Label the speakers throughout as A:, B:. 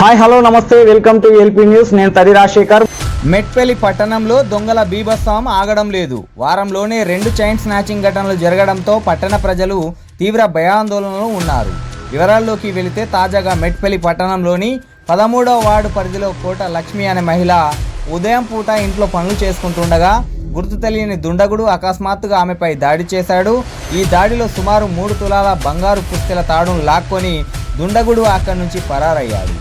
A: Hi hello నమస్తే welcome to LP news. నేను తడి రాజశేఖర్.
B: మెట్పల్లి పట్టణంలో దొంగల బీభత్సం ఆగడం లేదు. వారంలోనే 2 చైన్ స్నాచింగ్ ఘటనలు జరగడంతో పట్టణ ప్రజలు తీవ్ర భయాందోళనలో ఉన్నారు. వివరాల్లోకి వెళితే తాజాగా మెట్పల్లి పట్టణంలోని 13వ వార్డు పరిధిలో కోట లక్ష్మి అనే మహిళ ఉదయం పూట ఇంట్లో పనులు చేసుకుంటుండగా గుర్తు తెలియని దుండగుడు అకస్మాత్తుగా ఆమెపై దాడి చేశాడు. ఈ దాడిలో సుమారు 3 తులాల బంగారు పుస్తెల తాడును లాక్కొని దుండగుడు అక్కడి నుంచి పరారయ్యాడు.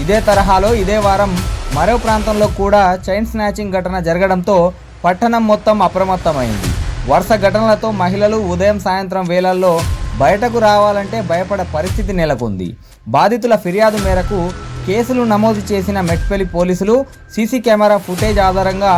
B: ఇదే తరహాలో ఇదే వారం మరో ప్రాంతంలో కూడా చైన్ స్నాచింగ్ ఘటన జరగడంతో పట్టణం మొత్తం అప్రమత్తమైంది. వరుస ఘటనలతో మహిళలు ఉదయం సాయంత్రం వేళల్లో బయటకు రావాలంటే భయపడే పరిస్థితి నెలకొంది. బాధితుల ఫిర్యాదు మేరకు కేసులు నమోదు చేసిన మెట్పల్లి పోలీసులు సీసీ కెమెరా ఫుటేజ్ ఆధారంగా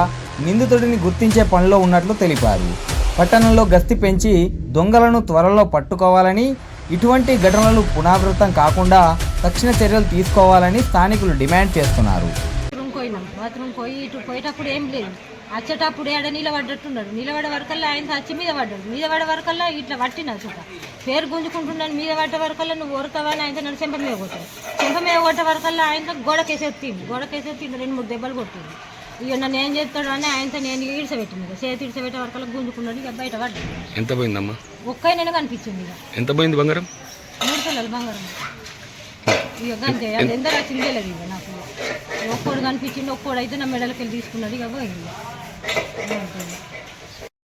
B: నిందితుడిని గుర్తించే పనిలో ఉన్నట్లు తెలిపారు. పట్టణంలో గస్తీ పెంచి దొంగలను త్వరలో పట్టుకోవాలని, ఇటువంటి ఘటనలు పునరావృతం కాకుండా తక్షణ చర్యలు తీసుకోవాలని స్థానికులు డిమాండ్ చేస్తున్నారు.
C: బాత్రూమ్ పోయి ఇటు పోయేటప్పుడు ఏం లేదు, వచ్చేటప్పుడు ఏడ నిలబడ్డట్టున్నాడు. నిలబడే వరకల్లా ఆయన వచ్చి మీద పడ్డాడు. మీద పడే వరకల్లా ఇట్లా పట్టిన చూడ పేరు గుంజుకుంటున్నాను. మీద పడ్డ వరకల్లా నువ్వు ఓరుతావని ఆయన నన్ను చెంప మీద కొట్టాడు. చెంప మీద కొట్టే వరకల్లా ఆయన గోడకేసెత్తింది. 2-3 దెబ్బలు కొట్టింది. ఇక నన్ను ఏం చేస్తాడు అని ఆయనతో నేను ఈడ్చబెట్టింది. చేతి ఈడ్చబెట్టే వరకల్లా గుంజుకున్నాడు. ఇక బయట పడ్డాడు.
D: ఎంత పోయిందమ్మా?
C: ఒక్క నేను కనిపించింది. ఇక
D: ఎంత పోయింది బంగారం?
C: 3 తులాలు బంగారం. ఇక గంతే, అది ఎంత వచ్చిందే లేదు. ఇక నాకు ఒక్కోడు కనిపించింది, ఒక్కోడు అయితే నా మెడలకి వెళ్ళి తీసుకున్నాడు. ఇక పోయింది.